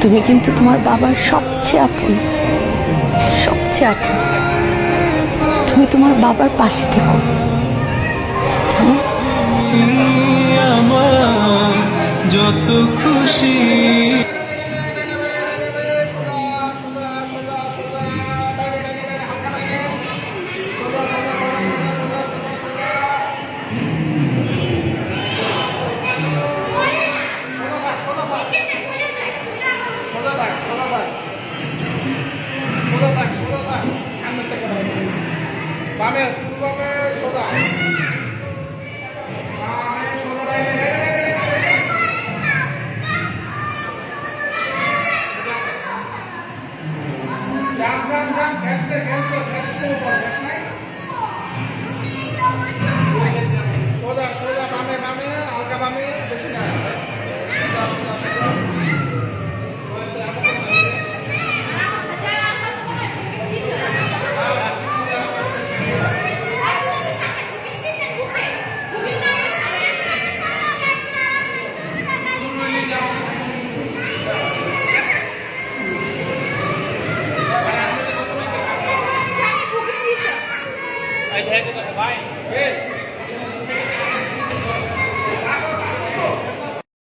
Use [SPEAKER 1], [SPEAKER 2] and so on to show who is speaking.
[SPEAKER 1] তুমি কিন্তু তোমার বাবার সবচেয়ে আপন, সবচেয়ে আপন। তুমি তোমার বাবার পাশে থেকো।
[SPEAKER 2] আমার যত খুশি
[SPEAKER 3] বামে পূর্বমে সোজা সোজা সোজা বামে বামে হালকা বামে বেশি না ভাই